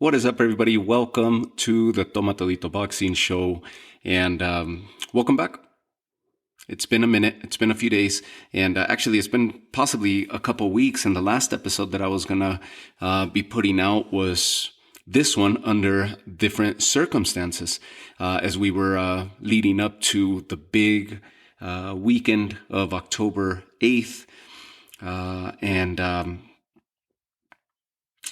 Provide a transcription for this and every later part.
What is up, everybody? Welcome to the Tomatolito Boxing Show, and welcome back. It's been a minute. It's been a few days, and actually, it's been possibly a couple weeks. And the last episode that I was gonna be putting out was this one under different circumstances, as we were leading up to the big weekend of October 8th,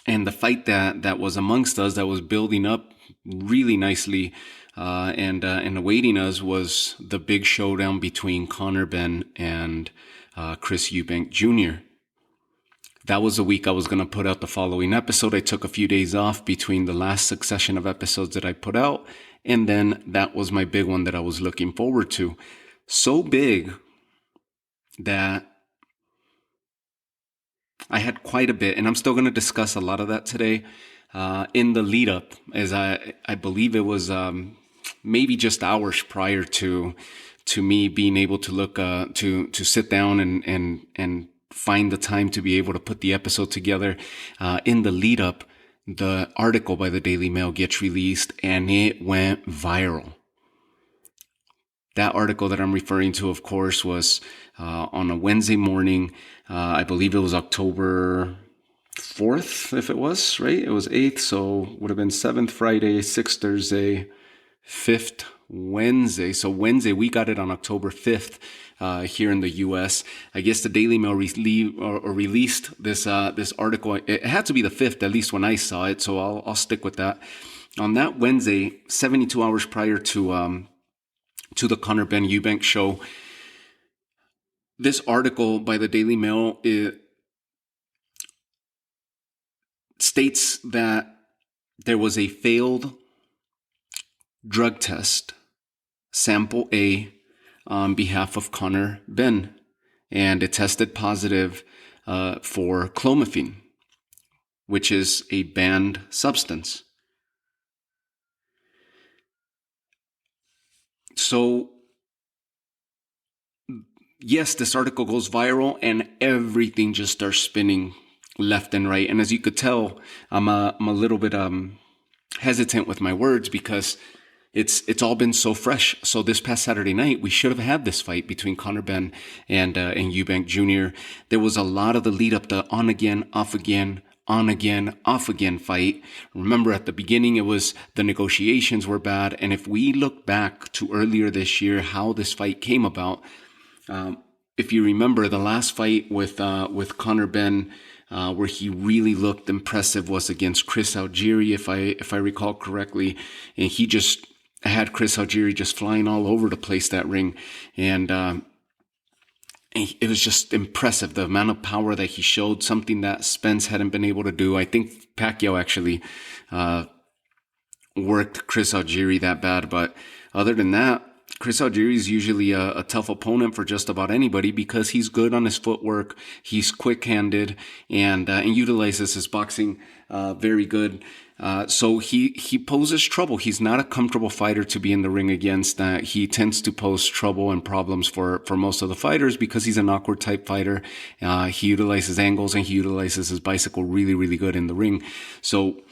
and the fight that was amongst us, that was building up really nicely, and awaiting us, was the big showdown between Conor Benn and Chris Eubank Jr. That was the week I was going to put out the following episode. I took a few days off between the last succession of episodes that I put out, and then that was my big one that I was looking forward to. So big that I had quite a bit, and I'm still going to discuss a lot of that today in the lead up, as I believe it was maybe just hours prior to me being able to look to sit down and find the time to be able to put the episode together. In the lead up, the article by the Daily Mail gets released, and it went viral. That article that I'm referring to, of course, was on a Wednesday morning. I believe it was October 4th, if it was, right? It was 8th, so would have been 7th Friday, 6th Thursday, 5th Wednesday. So Wednesday, we got it on October 5th here in the U.S. I guess the Daily Mail released this article. It had to be the 5th, at least when I saw it, so I'll stick with that. On that Wednesday, 72 hours prior to the Conor Benn Eubank show, this article by the Daily Mail states that there was a failed drug test, sample A, on behalf of Conor Benn, and it tested positive for clomiphene, which is a banned substance. So, yes, this article goes viral and everything just starts spinning left and right. And as you could tell, I'm a little bit hesitant with my words because it's all been so fresh. So this past Saturday night, we should have had this fight between Conor Benn and Eubank Jr. There was a lot of the lead up to on again, off again, on again, off again fight. Remember, at the beginning, it was the negotiations were bad. And if we look back to earlier this year, how this fight came about, if you remember, the last fight with Conor Benn, where he really looked impressive, was against Chris Algieri, if I recall correctly, and he just had Chris Algieri just flying all over the place, that ring, and it was just impressive, the amount of power that he showed, something that Spence hadn't been able to do. I think Pacquiao actually worked Chris Algieri that bad, but other than that, Chris Algieri is usually a tough opponent for just about anybody because he's good on his footwork, he's quick-handed, and utilizes his boxing very good. So he poses trouble. He's not a comfortable fighter to be in the ring against. He tends to pose trouble and problems for most of the fighters because he's an awkward type fighter. He utilizes angles and he utilizes his bicycle really, really good in the ring. So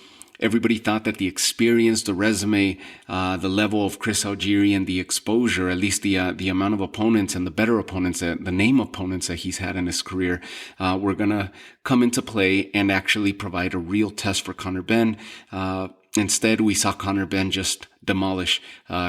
everybody thought that the experience, the resume, the level of Chris Algieri and the exposure, at least the amount of opponents and the better opponents, the name opponents that he's had in his career, were going to come into play and actually provide a real test for Conor Benn. Instead, we saw Conor Benn just demolish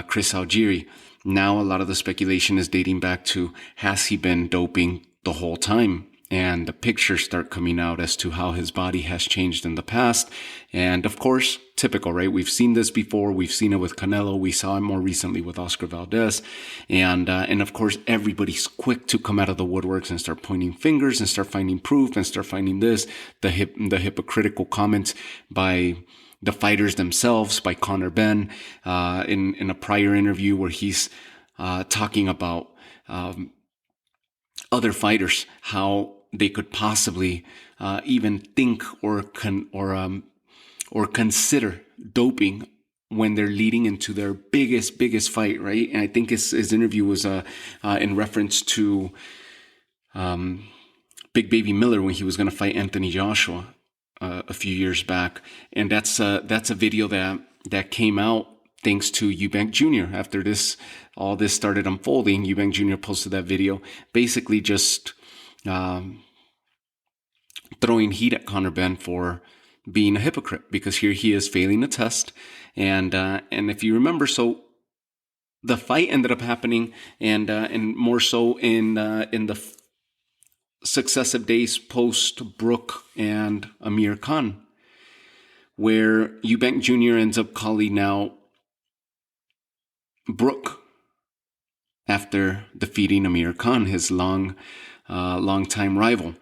Chris Algieri. Now, a lot of the speculation is dating back to, has he been doping the whole time? And the pictures start coming out as to how his body has changed in the past. And of course, typical, right? We've seen this before. We've seen it with Canelo. We saw it more recently with Oscar Valdez. And of course, everybody's quick to come out of the woodworks and start pointing fingers and start finding proof and start finding this, the hypocritical comments by the fighters themselves, by Conor Benn, in a prior interview where he's talking about other fighters, how they could possibly even think or consider doping when they're leading into their biggest fight, right? And I think his interview was in reference to Big Baby Miller when he was going to fight Anthony Joshua. a few years back, and that's a video that came out thanks to Eubank Jr. After all this started unfolding, Eubank Jr. posted that video, basically just throwing heat at Conor Benn for being a hypocrite, because here he is failing a test, and if you remember, so the fight ended up happening, and more so in the successive days post Brook and Amir Khan, where Eubank Jr. ends up calling out Brook after defeating Amir Khan, his long-time rival.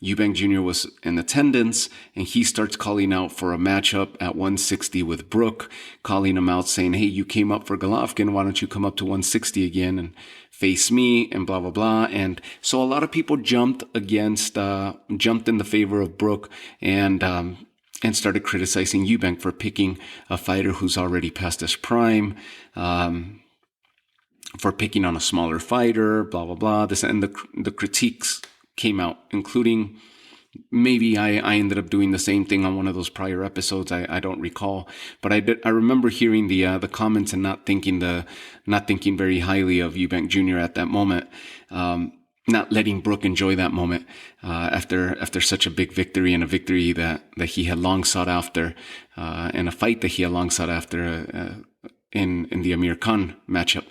Eubank Jr. was in attendance, and he starts calling out for a matchup at 160 with Brook, calling him out, saying, hey, you came up for Golovkin, why don't you come up to 160 again and face me, and blah, blah, blah. And so a lot of people jumped in the favor of Brook, and started criticizing Eubank for picking a fighter who's already past his prime, for picking on a smaller fighter, blah, blah, blah. And the critiques came out, including maybe I ended up doing the same thing on one of those prior episodes. I don't recall, but I remember hearing the comments and not thinking very highly of Eubank Jr. at that moment. Not letting Brook enjoy that moment after such a big victory, and a victory that he had long sought after, and a fight that he had long sought after in the Amir Khan matchup.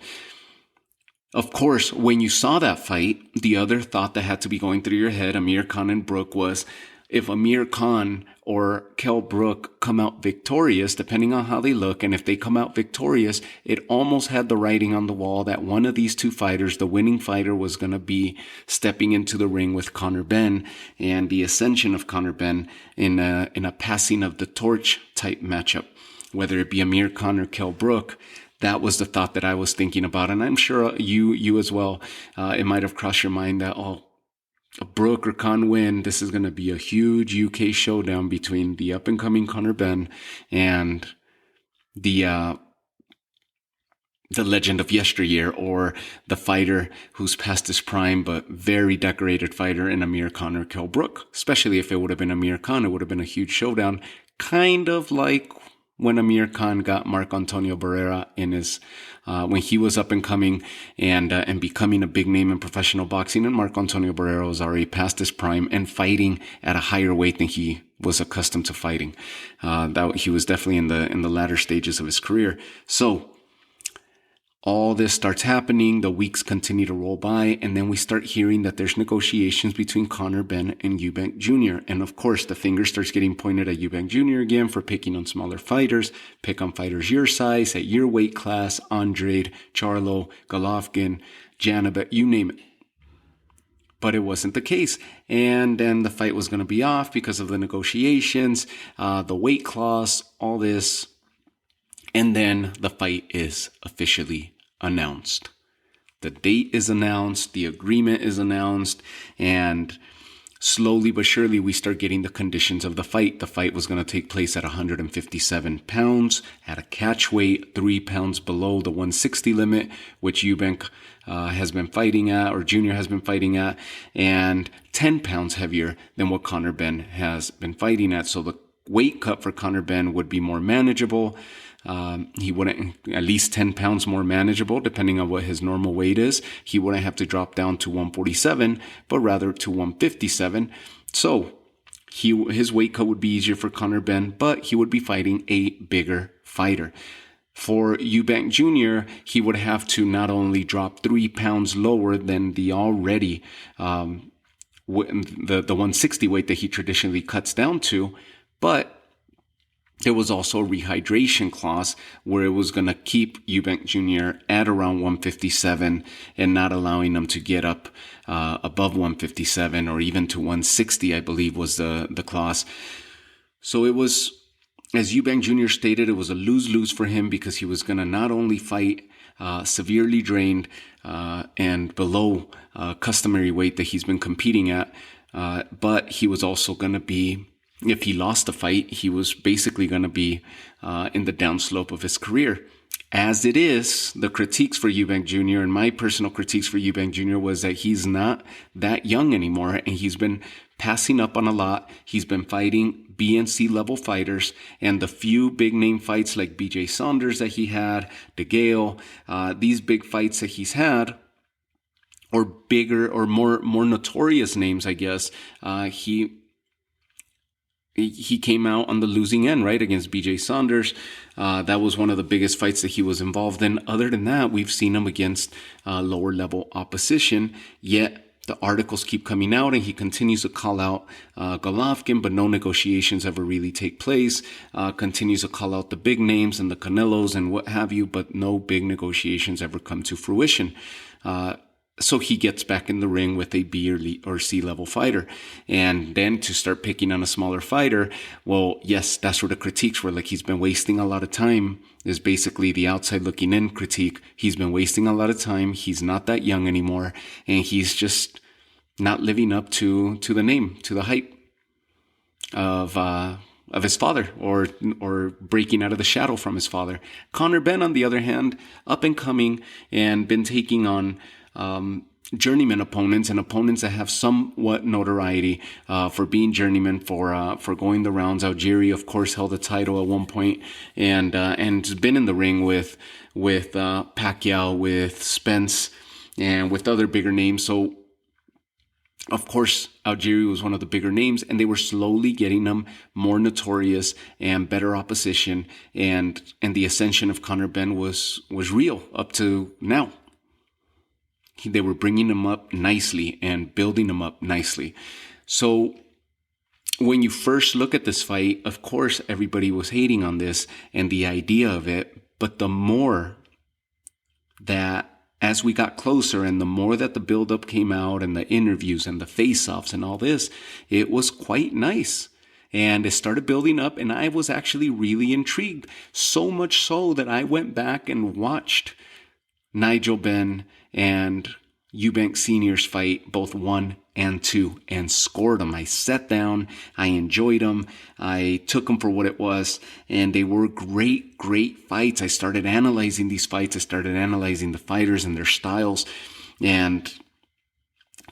Of course, when you saw that fight, the other thought that had to be going through your head, Amir Khan and Brook, was if Amir Khan or Kell Brook come out victorious, depending on how they look, and if they come out victorious, it almost had the writing on the wall that one of these two fighters, the winning fighter, was going to be stepping into the ring with Conor Benn, and the ascension of Conor Benn in a passing of the torch type matchup, whether it be Amir Khan or Kell Brook. That was the thought that I was thinking about, and I'm sure you as well. It might have crossed your mind that, a Brook or Khan win, this is going to be a huge UK showdown between the up-and-coming Conor Benn and the legend of yesteryear, or the fighter who's past his prime but very decorated fighter in Amir Khan or Kell Brook. Especially if it would have been Amir Khan, it would have been a huge showdown, kind of like when Amir Khan got Marc Antonio Barrera in his when he was up and coming and becoming a big name in professional boxing, and Marc Antonio Barrera was already past his prime and fighting at a higher weight than he was accustomed to fighting. That he was definitely in the latter stages of his career. So all this starts happening, the weeks continue to roll by, and then we start hearing that there's negotiations between Conor Benn and Eubank Jr. And of course, the finger starts getting pointed at Eubank Jr. again for picking on smaller fighters. Pick on fighters your size, at your weight class, Andrade, Charlo, Golovkin, Janibek, you name it. But it wasn't the case. And then the fight was going to be off because of the negotiations, the weight class, all this. And then the fight is officially announced. The date is announced, the agreement is announced, and slowly but surely we start getting the conditions of the fight. The fight was going to take place at 157 pounds, at a catch weight 3 pounds below the 160 limit, which Eubank has been fighting at, or Jr. has been fighting at, and 10 pounds heavier than what Conor Benn has been fighting at. So the weight cut for Conor Benn would be more manageable. He wouldn't, at least 10 pounds more manageable, depending on what his normal weight is. He wouldn't have to drop down to 147, but rather to 157. So his weight cut would be easier for Conor Benn, but he would be fighting a bigger fighter. For Eubank Jr., he would have to not only drop 3 pounds lower than the already the 160 weight that he traditionally cuts down to, but there was also a rehydration clause where it was going to keep Eubank Jr. at around 157 and not allowing him to get up above 157 or even to 160, I believe was the clause. So it was, as Eubank Jr. stated, it was a lose-lose for him because he was going to not only fight severely drained and below customary weight that he's been competing at, but he was also going to be, if he lost the fight, he was basically going to be in the downslope of his career. As it is, the critiques for Eubank Jr. and my personal critiques for Eubank Jr. was that he's not that young anymore, and he's been passing up on a lot. He's been fighting B and C level fighters, and the few big name fights like BJ Saunders that he had, DeGale, these big fights that he's had, or bigger or more notorious names, I guess, he came out on the losing end, right, against BJ Saunders. That was one of the biggest fights that he was involved in. Other than that, we've seen him against lower level opposition, yet the articles keep coming out and he continues to call out Golovkin, but no negotiations ever really take place. Continues to call out the big names and the Canelos and what have you, but no big negotiations ever come to fruition. So he gets back in the ring with a B or C level fighter. And then to start picking on a smaller fighter, well, yes, that's where the critiques were. Like, he's been wasting a lot of time, is basically the outside looking in critique. He's been wasting a lot of time. He's not that young anymore. And he's just not living up to the name, to the hype of his father, or breaking out of the shadow from his father. Conor Benn, on the other hand, up and coming and been taking on journeyman opponents and opponents that have somewhat notoriety for being journeymen, for going the rounds. Algieri, of course, held the title at one point, and has been in the ring with Pacquiao, with Spence, and with other bigger names. So, of course, Algieri was one of the bigger names, and they were slowly getting them more notorious and better opposition, and the ascension of Conor Benn was real up to now. They were bringing him up nicely and building him up nicely. So when you first look at this fight, of course, everybody was hating on this and the idea of it. But the more that, as we got closer and the more that the buildup came out and the interviews and the face-offs and all this, it was quite nice. And it started building up, and I was actually really intrigued. So much so that I went back and watched Nigel Benn and Eubank Sr.'s fight, both 1 and 2, and scored them. I sat down, I enjoyed them, I took them for what it was, and they were great fights. I started analyzing these fights, I started analyzing the fighters and their styles, and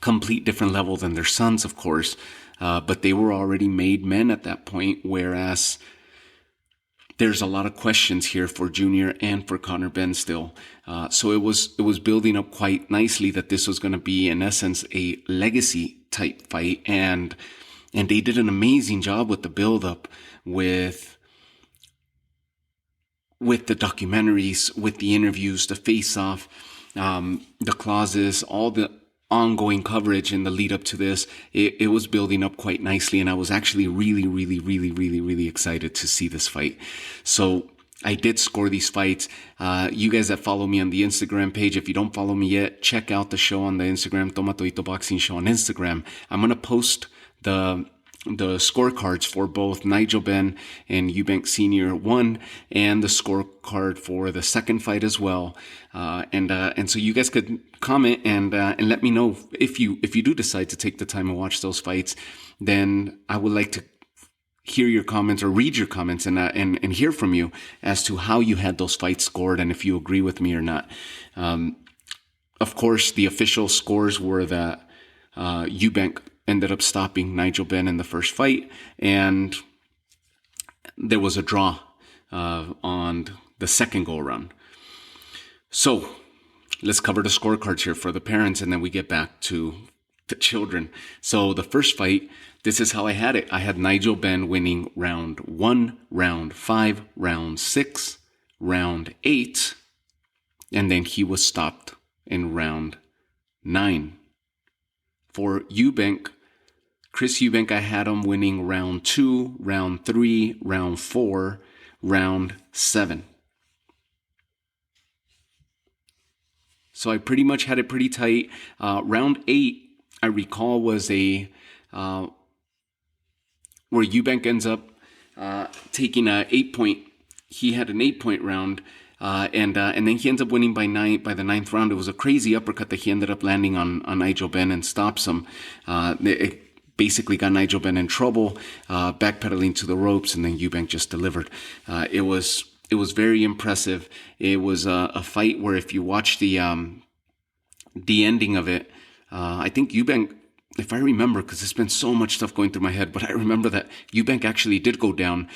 complete different level than their sons, of course, but they were already made men at that point, whereas there's a lot of questions here for Junior and for Conor Benn still. So it was building up quite nicely that this was going to be, in essence, a legacy type fight. And they did an amazing job with the buildup, with the documentaries, with the interviews, the face-off, the clauses, all the ongoing coverage in the lead up to this. It was building up quite nicely, and I was actually really excited to see this fight. So I did score these fights. You guys that follow me on the Instagram page, if you don't follow me yet, check out the show on the Instagram, Toma Todito Boxing Show on Instagram. I'm going to post the scorecards for both Nigel Benn and Eubank Sr. 1, and the scorecard for the second fight as well. And so you guys could comment and let me know if you do decide to take the time and watch those fights. Then I would like to hear your comments or read your comments and hear from you as to how you had those fights scored and if you agree with me or not. Of course, the official scores were that Eubank ended up stopping Nigel Benn in the first fight, and there was a draw on the second go-around. So let's cover the scorecards here for the parents, and then we get back to the children. So the first fight, this is how I had it. I had Nigel Benn winning round 1, round 5, round 6, round 8, and then he was stopped in round 9. For Eubank, Chris Eubank, I had him winning round 2, round 3, round 4, round 7. So I pretty much had it pretty tight. Round 8, I recall, was a where Eubank ends up taking a 8-point. He had an 8-point round. And then he ends up winning by the ninth round. It was a crazy uppercut that he ended up landing on Nigel Benn and stops him. It basically got Nigel Benn in trouble, backpedaling to the ropes, and then Eubank just delivered. It was very impressive. It was a fight where, if you watch the ending of it, I think Eubank if I remember, because there's been so much stuff going through my head, but I remember that Eubank actually did go down,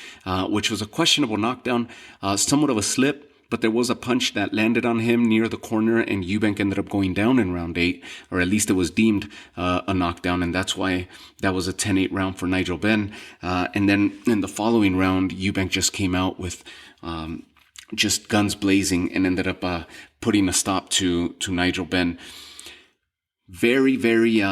which was a questionable knockdown, somewhat of a slip, but there was a punch that landed on him near the corner, and Eubank ended up going down in round 8, or at least it was deemed a knockdown, and that's why that was a 10-8 round for Nigel Benn. And then in the following round, Eubank just came out with just guns blazing and ended up putting a stop to Nigel Benn. Very, very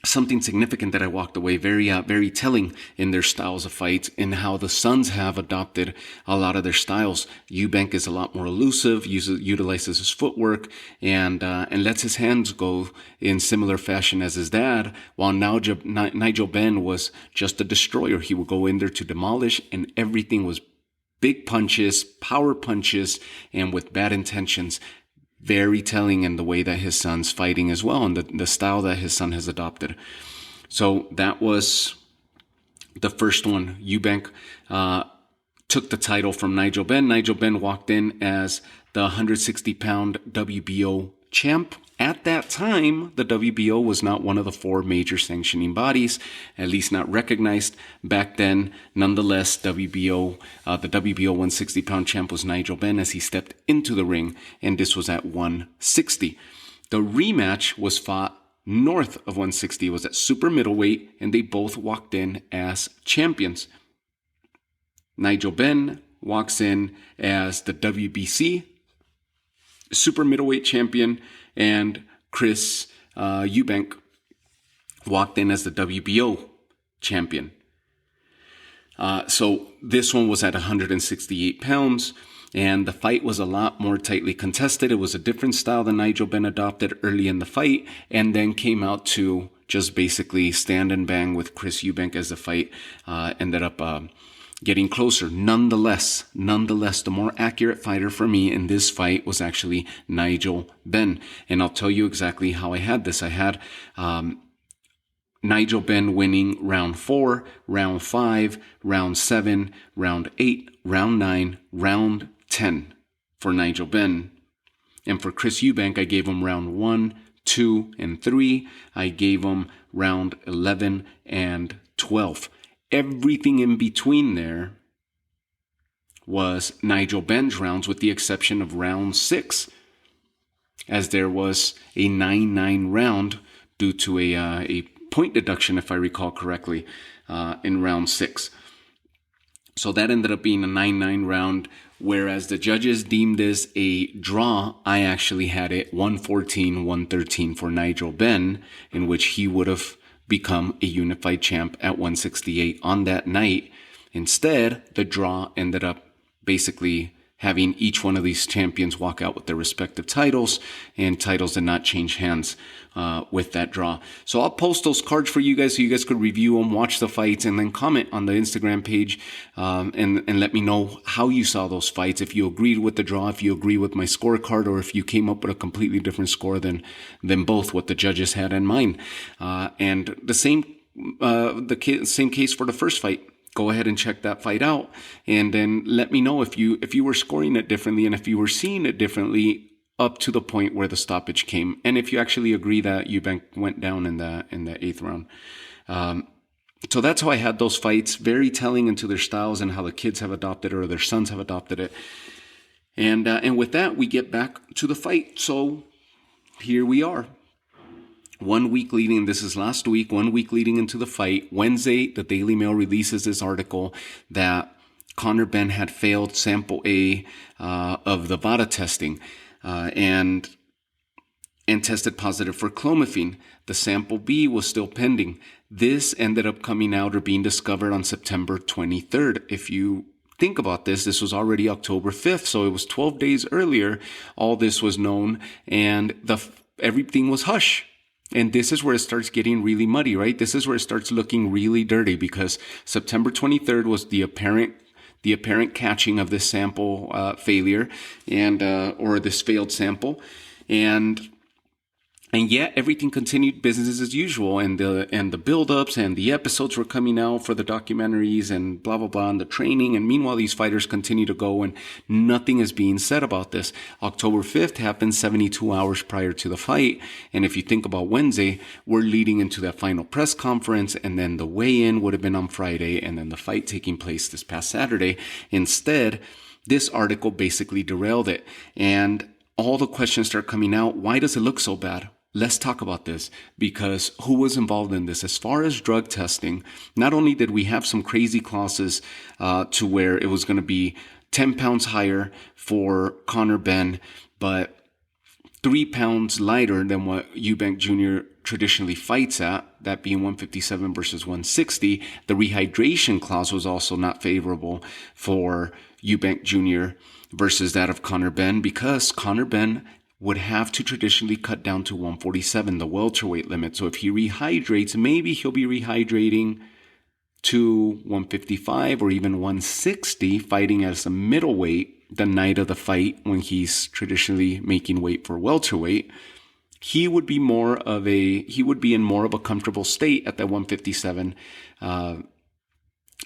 something significant that I walked away, very telling in their styles of fights and how the Sons have adopted a lot of their styles. Eubank is a lot more elusive, utilizes his footwork, and lets his hands go in similar fashion as his dad, while Nigel Benn was just a destroyer. He would go in there to demolish, and everything was big punches, power punches, and with bad intentions. Very telling in the way that his son's fighting as well, and the style that his son has adopted. So that was the first one. Eubank took the title from Nigel Benn. Nigel Benn walked in as the 160-pound WBO champ. At that time, the WBO was not one of the 4 major sanctioning bodies, at least not recognized back then. Nonetheless, the WBO 160-pound champ was Nigel Benn as he stepped into the ring, and this was at 160. The rematch was fought north of 160. It was at super middleweight, and they both walked in as champions. Nigel Benn walks in as the WBC super middleweight champion, and Chris Eubank walked in as the WBO champion. So this one was at 168 pounds, and the fight was a lot more tightly contested. It was a different style than Nigel Benn adopted early in the fight, and then came out to just basically stand and bang with Chris Eubank as the fight ended up getting closer. Nonetheless, the more accurate fighter for me in this fight was actually Nigel Benn. And I'll tell you exactly how I had this. I had Nigel Benn winning round 4, round 5, round 7, round 8, round 9, round 10 for Nigel Benn. And for Chris Eubank, I gave him round 1, 2, and 3. I gave him round 11 and 12. Everything in between there was Nigel Benn's rounds, with the exception of round 6, as there was a 9-9 round due to a point deduction, if I recall correctly, in round 6. So that ended up being a 9-9 round, whereas the judges deemed this a draw. I actually had it 114-113 for Nigel Benn, in which he would have become a unified champ at 168 on that night. Instead, the draw ended up basically having each one of these champions walk out with their respective titles, and titles did not change hands with that draw. So I'll post those cards for you guys so you guys could review them, watch the fights, and then comment on the Instagram page and let me know how you saw those fights, if you agreed with the draw, if you agree with my scorecard, or if you came up with a completely different score than both what the judges had in mind. And the same case for the first fight. Go ahead and check that fight out, and then let me know if you were scoring it differently, and if you were seeing it differently up to the point where the stoppage came, and if you actually agree that Eubank went down in the 8th round. So that's how I had those fights. Very telling into their styles and how the kids have adopted it, or their sons have adopted it. And with that, we get back to the fight. So here we are. 1 week leading, this is last week, 1 week leading into the fight. Wednesday, the Daily Mail releases this article that Conor Benn had failed sample A of the VADA testing and tested positive for clomiphene. The sample B was still pending. This ended up coming out or being discovered on September 23rd. If you think about this, this was already October 5th, so it was 12 days earlier. All this was known, and everything was hush. And this is where it starts getting really muddy, right? This is where it starts looking really dirty, because September 23rd was the apparent catching of this sample failure, and or this failed sample. And And yet everything continued business as usual, and the build-ups and the episodes were coming out for the documentaries and blah blah blah, and the training. And meanwhile, these fighters continue to go, and nothing is being said about this. October 5th happened 72 hours prior to the fight, and if you think about Wednesday, we're leading into that final press conference, and then the weigh-in would have been on Friday, and then the fight taking place this past Saturday. Instead, this article basically derailed it, and all the questions start coming out. Why does it look so bad? Let's talk about this, because who was involved in this? As far as drug testing, not only did we have some crazy clauses to where it was going to be 10 pounds higher for Conor Benn, but 3 pounds lighter than what Eubank Jr. traditionally fights at, that being 157 versus 160. The rehydration clause was also not favorable for Eubank Jr. versus that of Conor Benn, because Conor Benn would have to traditionally cut down to 147, the welterweight limit. So if he rehydrates, maybe he'll be rehydrating to 155 or even 160, fighting as a middleweight the night of the fight when he's traditionally making weight for welterweight. He would be in more of a comfortable state at that 157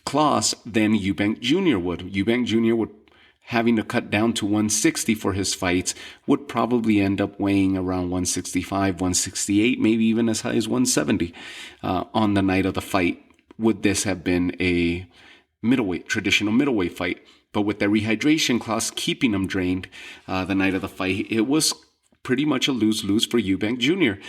clause than Eubank Jr. would. Eubank Jr. would, having to cut down to 160 for his fights, would probably end up weighing around 165, 168, maybe even as high as 170 on the night of the fight. Would this have been a traditional middleweight fight? But with the rehydration clause keeping him drained the night of the fight, it was pretty much a lose-lose for Eubank Jr.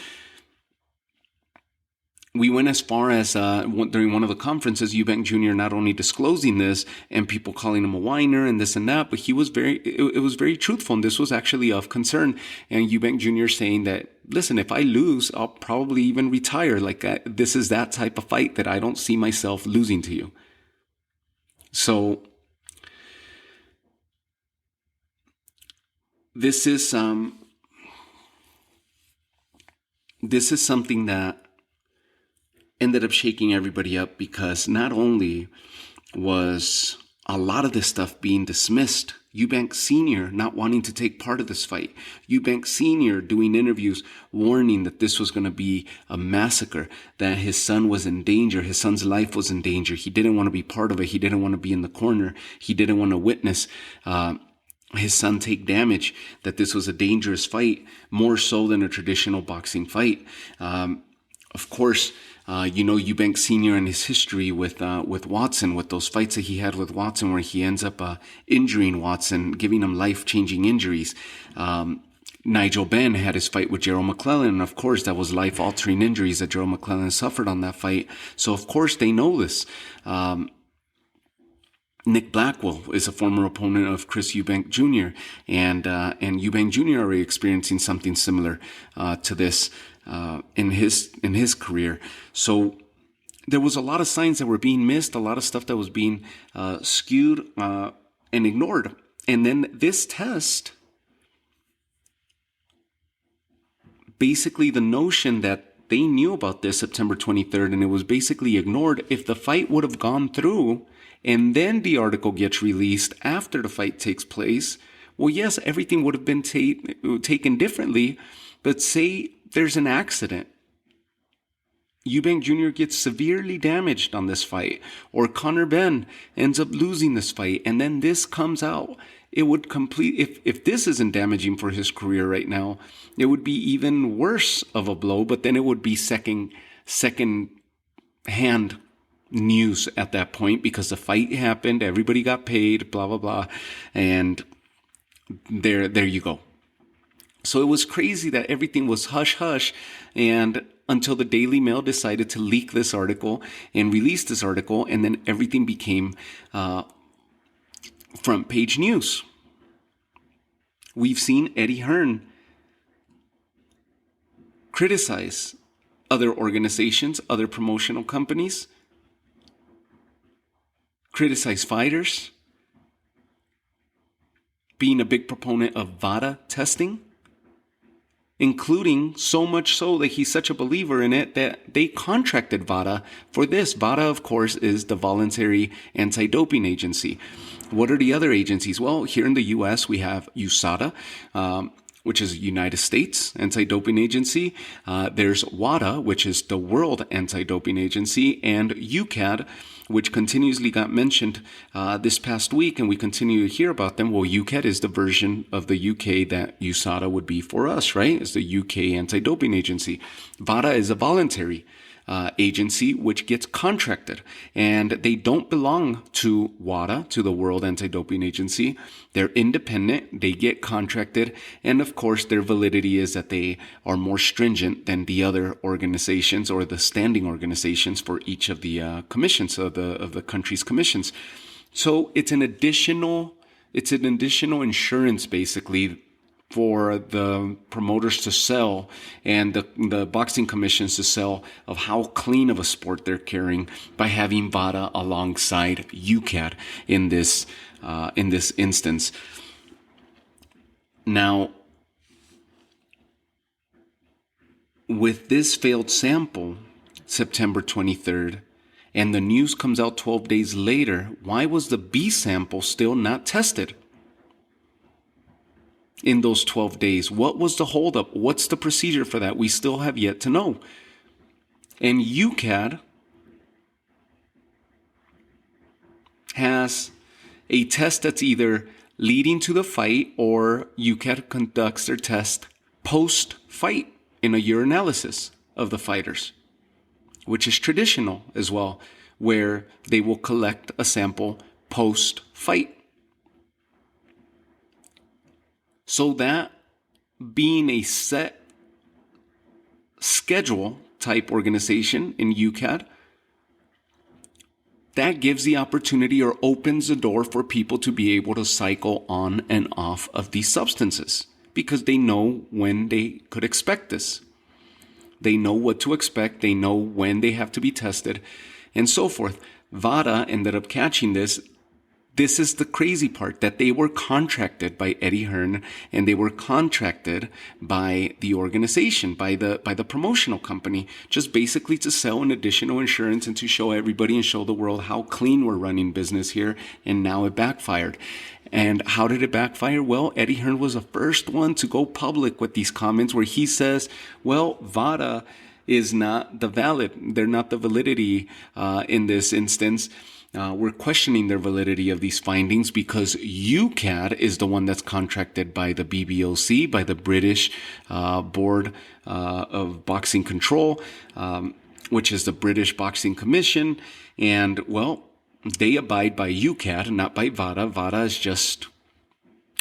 We went as far as during one of the conferences, Eubank Jr. not only disclosing this and people calling him a whiner and this and that, but it was very truthful, and this was actually of concern. And Eubank Jr. saying that, listen, if I lose, I'll probably even retire. This is that type of fight that I don't see myself losing to you. So this is something that ended up shaking everybody up, because not only was a lot of this stuff being dismissed, Eubank Sr. not wanting to take part of this fight, Eubank Sr. doing interviews warning that this was going to be a massacre, that his son was in danger, his son's life was in danger. He didn't want to be part of it. He didn't want to be in the corner. He didn't want to witness his son take damage, that this was a dangerous fight, more so than a traditional boxing fight. Of course, Eubank Sr. and his history with Watson, with those fights that he had with Watson, where he ends up injuring Watson, giving him life-changing injuries. Nigel Benn had his fight with Gerald McClellan, and of course that was life-altering injuries that Gerald McClellan suffered on that fight. So of course they know this. Nick Blackwell is a former opponent of Chris Eubank Jr. and Eubank Jr. already experiencing something similar to this in his career. So there was a lot of signs that were being missed, a lot of stuff that was being skewed and ignored. And then this test, basically the notion that they knew about this September 23rd and it was basically ignored. If the fight would have gone through and then the article gets released after the fight takes place, well, yes, everything would have been taken differently. But say there's an accident, Eubank Jr. gets severely damaged on this fight, or Conor Benn ends up losing this fight, and then this comes out. It would if this isn't damaging for his career right now, it would be even worse of a blow, but then it would be second hand news at that point, because the fight happened, everybody got paid, blah, blah, blah. And there you go. So it was crazy that everything was hush hush, and until the Daily Mail decided to leak this article and release this article, and then everything became front page news. We've seen Eddie Hearn criticize other organizations, other promotional companies, criticize fighters, being a big proponent of VADA testing, including so much so that he's such a believer in it that they contracted VADA for this. VADA, of course, is the voluntary anti-doping agency. What are the other agencies? Well, here in the U.S., we have USADA, which is United States Anti-Doping Agency. There's WADA, which is the World Anti-Doping Agency, and UKAD, which continuously got mentioned this past week, and we continue to hear about them. Well, UKAD is the version of the UK that USADA would be for us, right? It's the UK Anti-Doping Agency. WADA is a voluntary agency which gets contracted, and they don't belong to WADA, to the World Anti-Doping Agency. They're independent, they get contracted, and of course their validity is that they are more stringent than the other organizations or the standing organizations for each of the commissions of the country's commissions. So it's an additional insurance basically for the promoters to sell and the boxing commissions to sell of how clean of a sport they're carrying by having WADA alongside UKAD in this instance. Now, with this failed sample, September 23rd, and the news comes out 12 days later, why was the B sample still not tested? In those 12 days, what was the holdup? What's the procedure for that? We still have yet to know. And UKAD has a test that's either leading to the fight, or UKAD conducts their test post-fight in a urinalysis of the fighters, which is traditional as well, where they will collect a sample post-fight. So that being a set schedule type organization in UKAD, that gives the opportunity or opens the door for people to be able to cycle on and off of these substances because they know when they could expect this. They know what to expect. They know when they have to be tested and so forth. WADA ended up catching this. This is the crazy part, that they were contracted by Eddie Hearn, and they were contracted by the organization, by the promotional company, just basically to sell an additional insurance and to show everybody and show the world how clean we're running business here. And now it backfired. And how did it backfire? Well, Eddie Hearn was the first one to go public with these comments where he says, well, WADA is not the they're not the validity in this instance. We're questioning their validity of these findings because UKAD is the one that's contracted by the BBOC, by the British Board of Boxing Control, which is the British Boxing Commission. And, well, they abide by UKAD, not by WADA. WADA is just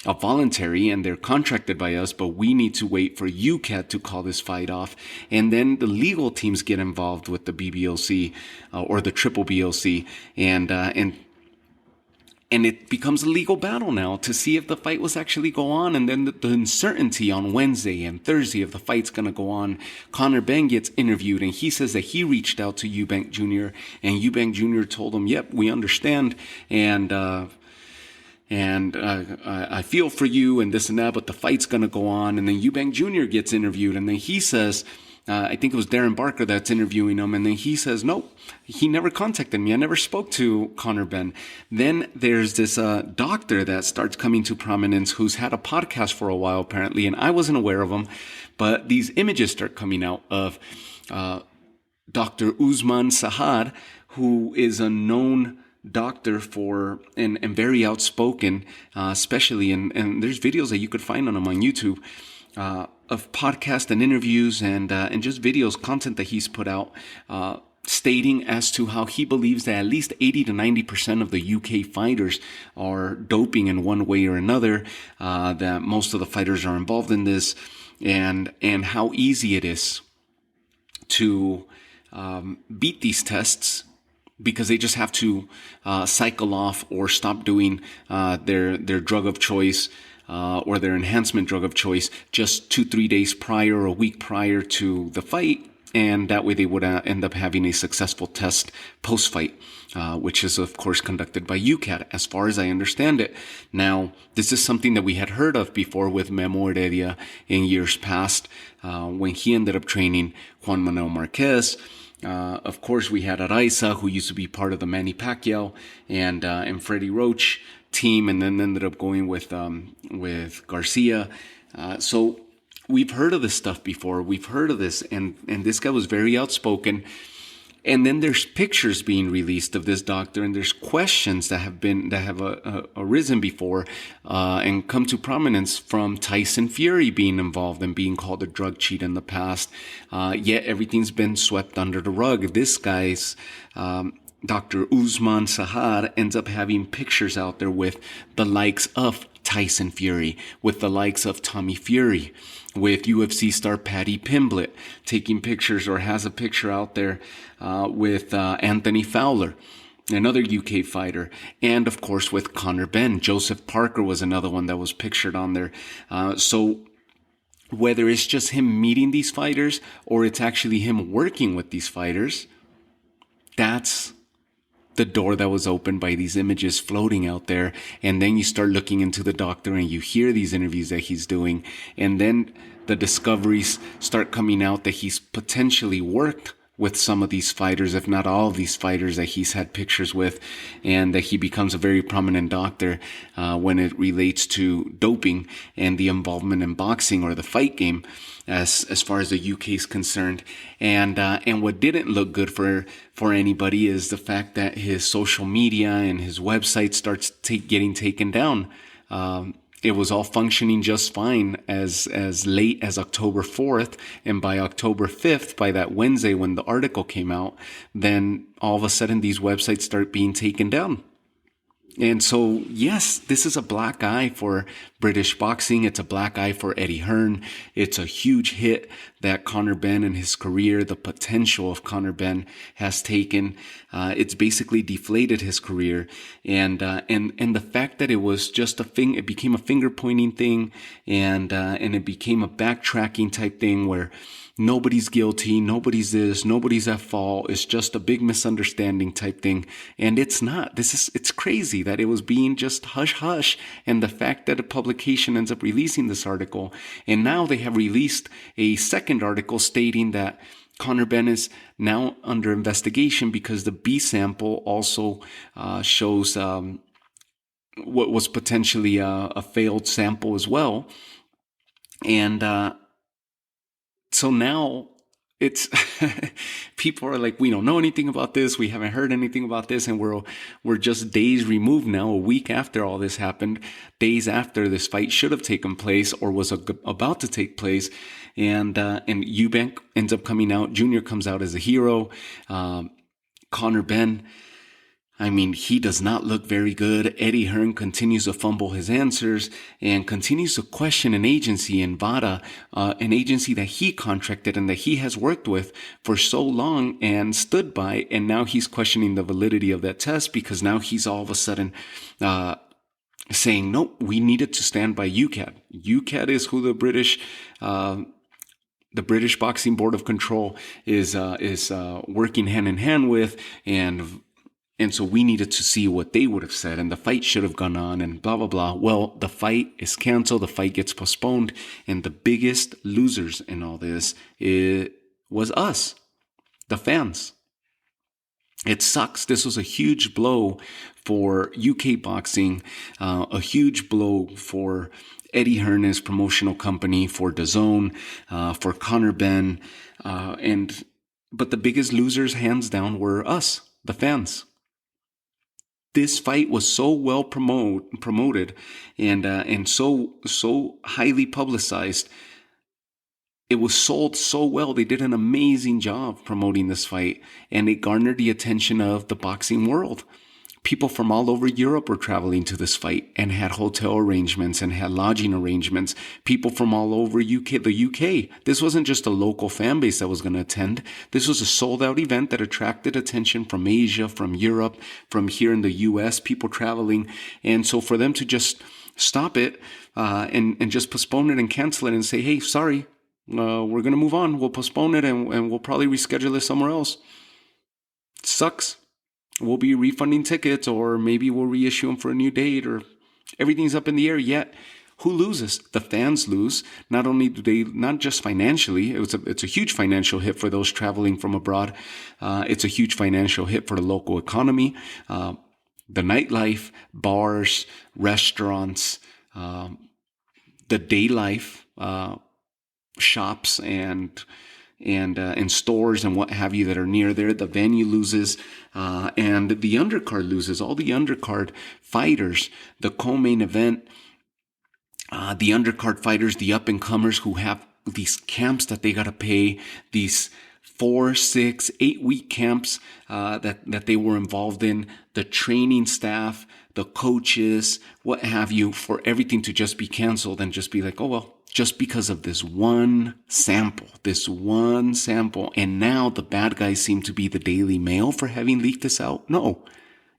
a voluntary, and they're contracted by us, but we need to wait for UKAD to call this fight off. And then the legal teams get involved with the BBOC or the triple BOC, and it becomes a legal battle now to see if the fight was actually go on. And then the uncertainty on Wednesday and Thursday if the fight's going to go on. Conor Benn gets interviewed, and he says that he reached out to Eubank Jr., and Eubank Jr. told him, yep, we understand, and I feel for you and this and that, but the fight's going to go on. And then Eubank Jr. gets interviewed, and then he says, I think it was Darren Barker that's interviewing him, and then he says, nope, he never contacted me. I never spoke to Conor Benn. Then there's this doctor that starts coming to prominence who's had a podcast for a while, apparently, and I wasn't aware of him, but these images start coming out of Dr. Usman Sahad, who is a known doctor for and very outspoken, especially and there's videos that you could find on him on YouTube of podcasts and interviews and just videos, content that he's put out, stating as to how he believes that at least 80 to 90% of the UK fighters are doping in one way or another, that most of the fighters are involved in this, and how easy it is to beat these tests, because they just have to cycle off or stop doing their drug of choice or their enhancement drug of choice just 2-3 days prior or a week prior to the fight. And that way they would end up having a successful test post-fight, which is, of course, conducted by UKAD, as far as I understand it. Now, this is something that we had heard of before with Memo Heredia in years past, when he ended up training Juan Manuel Marquez. Of course, we had Araiza, who used to be part of the Manny Pacquiao and Freddie Roach team, and then ended up going with Garcia. So we've heard of this stuff before. We've heard of this, and this guy was very outspoken. And then there's pictures being released of this doctor, and there's questions that have arisen before and come to prominence from Tyson Fury being involved and being called a drug cheat in the past. Yet everything's been swept under the rug. This guy's Dr. Usman Sahar ends up having pictures out there with the likes of Tyson Fury, with the likes of Tommy Fury, with UFC star Paddy Pimblett taking pictures, or has a picture out there with Anthony Fowler, another UK fighter, and of course with Conor Benn. Joseph Parker was another one that was pictured on there. So whether it's just him meeting these fighters or it's actually him working with these fighters, that's the door that was opened by these images floating out there. And then you start looking into the doctor and you hear these interviews that he's doing. And then the discoveries start coming out that he's potentially worked with some of these fighters, if not all of these fighters that he's had pictures with, and that he becomes a very prominent doctor when it relates to doping and the involvement in boxing or the fight game, as far as the UK is concerned. And what didn't look good for anybody is the fact that his social media and his website starts getting taken down. It was all functioning just fine as late as October 4th. And by October 5th, by that Wednesday when the article came out, then all of a sudden these websites start being taken down. And so, yes, this is a black eye for British boxing. It's a black eye for Eddie Hearn. It's a huge hit that Conor Benn and his career, the potential of Conor Benn has taken. It's basically deflated his career. And the fact that it was just it became a finger pointing thing, and it became a backtracking type thing where nobody's guilty, nobody's this, nobody's at fault. It's just a big misunderstanding type thing. And it's not. It's crazy that it was being just hush hush. And the fact that a publication ends up releasing this article, and now they have released a second article stating that Conor Benn is now under investigation because the B sample also shows what was potentially a failed sample as well. And so now it's people are like, we don't know anything about this. We haven't heard anything about this. And we're just days removed now, a week after all this happened, days after this fight should have taken place or was about to take place. And Eubank ends up coming out. Junior comes out as a hero. Conor Benn, I mean, he does not look very good. Eddie Hearn continues to fumble his answers and continues to question an agency in VADA, an agency that he contracted and that he has worked with for so long and stood by. And now he's questioning the validity of that test because now he's all of a sudden saying, nope, we needed to stand by UKAD. UKAD is who the British Boxing Board of Control is working hand in hand with, and so we needed to see what they would have said, and the fight should have gone on, and blah, blah, blah. Well, the fight is canceled. The fight gets postponed. And the biggest losers in all this was us, the fans. It sucks. This was a huge blow for UK boxing, a huge blow for Eddie Hearn's promotional company, for DAZN, for Conor Benn. But the biggest losers, hands down, were us, the fans. This fight was so well promoted and so highly publicized. It was sold so well. They did an amazing job promoting this fight, and it garnered the attention of the boxing world. People from all over Europe were traveling to this fight and had hotel arrangements and had lodging arrangements. People from all over the UK. This wasn't just a local fan base that was going to attend. This was a sold out event that attracted attention from Asia, from Europe, from here in the US, people traveling. And so for them to just stop it and just postpone it and cancel it and say, hey, sorry, we're going to move on. We'll postpone it and we'll probably reschedule it somewhere else. It sucks. We'll be refunding tickets, or maybe we'll reissue them for a new date, or everything's up in the air. Yet, who loses? The fans lose. Not only do they, not just financially, it's a huge financial hit for those traveling from abroad. It's a huge financial hit for the local economy, the nightlife, bars, restaurants, the day life shops and stores and what have you that are near there. The venue loses, and the undercard loses. All the undercard fighters, the co-main event, the undercard fighters, the up-and-comers who have these camps that they got to pay, these 4, 6, 8 week camps that they were involved in, the training staff, the coaches, what have you, for everything to just be canceled and just be like, oh, well, just because of this one sample. And now the bad guys seem to be the Daily Mail for having leaked this out. No,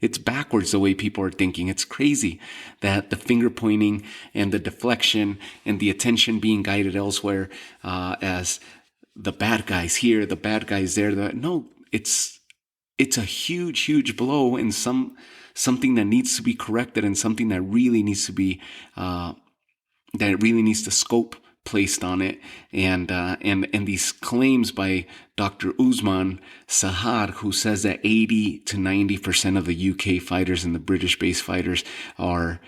it's backwards the way people are thinking. It's crazy that the finger pointing and the deflection and the attention being guided elsewhere as the bad guys here, the bad guys there. No, it's a huge, huge blow and something that needs to be corrected and something that really needs to be that it really needs the scope placed on it, and these claims by Dr. Usman Sahar, who says that 80 to 90% of the UK fighters and the British-based fighters are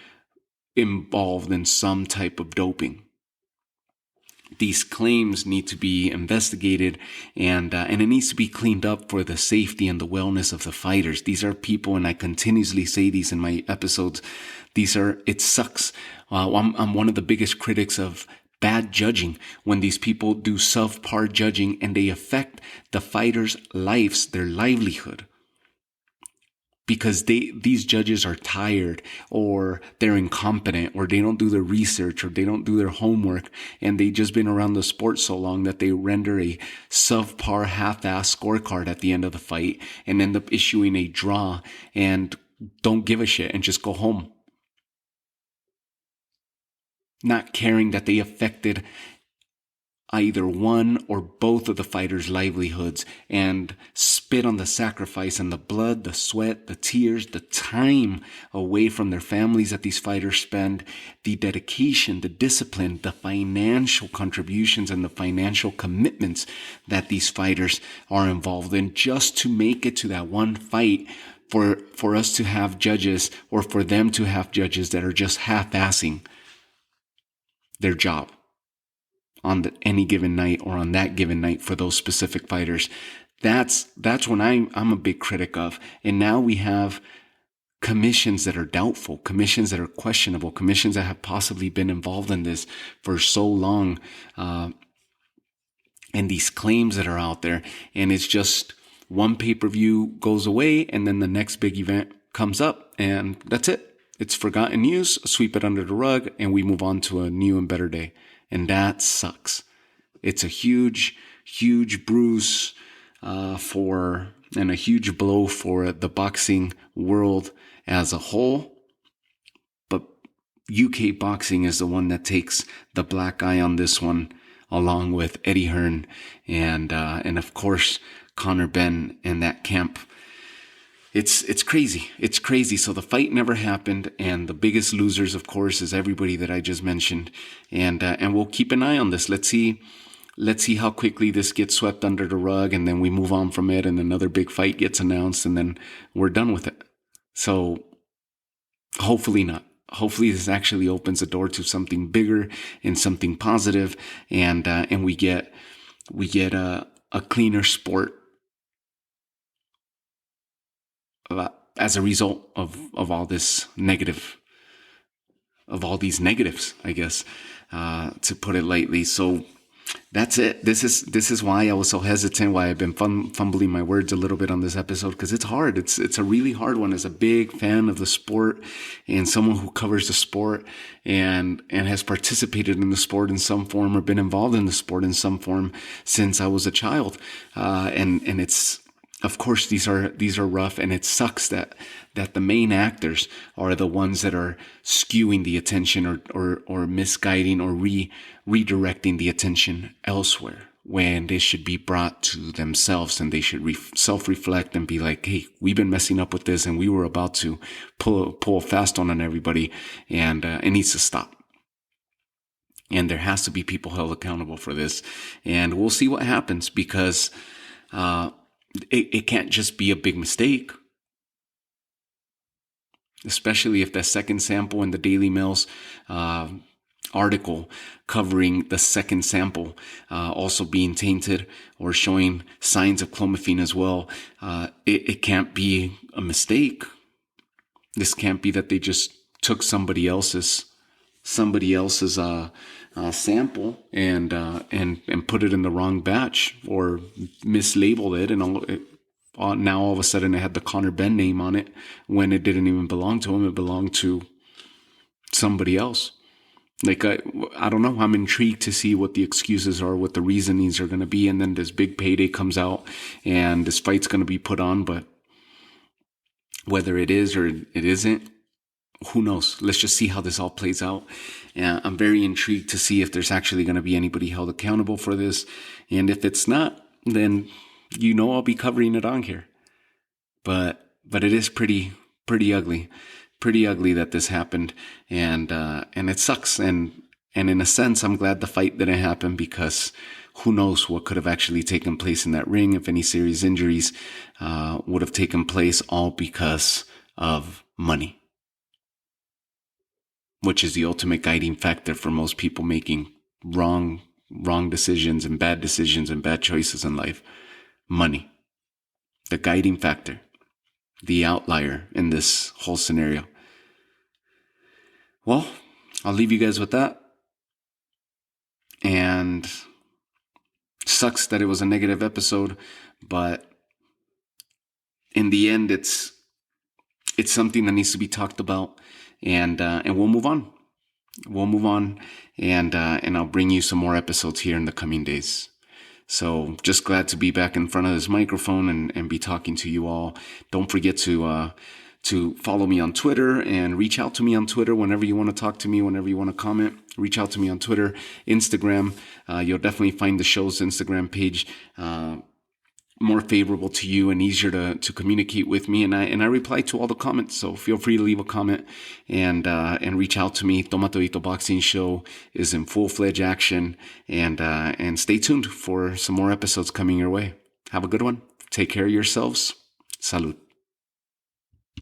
involved in some type of doping. These claims need to be investigated, and it needs to be cleaned up for the safety and the wellness of the fighters. These are people, and I continuously say these in my episodes, it sucks. I'm one of the biggest critics of bad judging when these people do self-par judging and they affect the fighters' lives, their livelihood. Because these judges are tired, or they're incompetent, or they don't do their research, or they don't do their homework, and they've just been around the sport so long that they render a subpar, half-ass scorecard at the end of the fight and end up issuing a draw and don't give a shit and just go home. Not caring that they affected either one or both of the fighters' livelihoods and spit on the sacrifice and the blood, the sweat, the tears, the time away from their families that these fighters spend, the dedication, the discipline, the financial contributions, and the financial commitments that these fighters are involved in just to make it to that one fight, for us to have judges, or for them to have judges that are just half-assing their job on any given night or on that given night for those specific fighters. That's when I'm a big critic of. And now we have commissions that are doubtful, commissions that are questionable, commissions that have possibly been involved in this for so long, and these claims that are out there. And it's just one pay-per-view goes away, and then the next big event comes up, and that's it. It's forgotten news, sweep it under the rug, and we move on to a new and better day. And that sucks. It's a huge, huge bruise and a huge blow for the boxing world as a whole. But UK boxing is the one that takes the black eye on this one, along with Eddie Hearn and of course Conor Benn and that camp. It's crazy. It's crazy. So the fight never happened, and the biggest losers, of course, is everybody that I just mentioned. And we'll keep an eye on this. Let's see how quickly this gets swept under the rug, and then we move on from it, and another big fight gets announced, and then we're done with it. So hopefully not. Hopefully this actually opens the door to something bigger and something positive, and we get a cleaner sport as a result of all this negative, of all these negatives, I guess, to put it lightly. So that's it. This is why I was so hesitant, why I've been fumbling my words a little bit on this episode, because it's hard. It's a really hard one as a big fan of the sport and someone who covers the sport and has participated in the sport in some form or been involved in the sport in some form since I was a child. And it's, of course, these are rough, and it sucks that the main actors are the ones that are skewing the attention or misguiding or redirecting the attention elsewhere, when they should be brought to themselves, and they should self-reflect and be like, hey, we've been messing up with this, and we were about to pull a fast one on everybody, and it needs to stop. And there has to be people held accountable for this, and we'll see what happens, because it can't just be a big mistake, especially if that second sample in the Daily Mail's article covering the second sample also being tainted or showing signs of clomiphene as well. It can't be a mistake. This can't be that they just took somebody else's sample and put it in the wrong batch or mislabeled it, and now all of a sudden it had the Conor Benn name on it when it didn't even belong to him. It belonged to somebody else. Like, I don't know. I'm intrigued to see what the excuses are, what the reasonings are going to be. And then this big payday comes out and this fight's going to be put on. But whether it is or it isn't, who knows? Let's just see how this all plays out. And I'm very intrigued to see if there's actually going to be anybody held accountable for this. And if it's not, then I'll be covering it on here. But it is pretty ugly. Pretty ugly that this happened, and it sucks. And in a sense, I'm glad the fight didn't happen, because who knows what could have actually taken place in that ring, if any serious injuries would have taken place, all because of money, which is the ultimate guiding factor for most people making wrong decisions and bad choices in life. Money, the guiding factor, the outlier in this whole scenario. Well, I'll leave you guys with that. And sucks that it was a negative episode, but in the end, it's something that needs to be talked about, and we'll move on. And I'll bring you some more episodes here in the coming days. So just glad to be back in front of this microphone and be talking to you all. Don't forget to follow me on Twitter and reach out to me on Twitter whenever you want to talk to me, whenever you want to comment. Reach out to me on Twitter, Instagram. You'll definitely find the show's Instagram page more favorable to you and easier to communicate with me. And I reply to all the comments, so feel free to leave a comment and reach out to me. Tomatoito Boxing Show is in full-fledged action, and stay tuned for some more episodes coming your way. Have a good one. Take care of yourselves. Salud.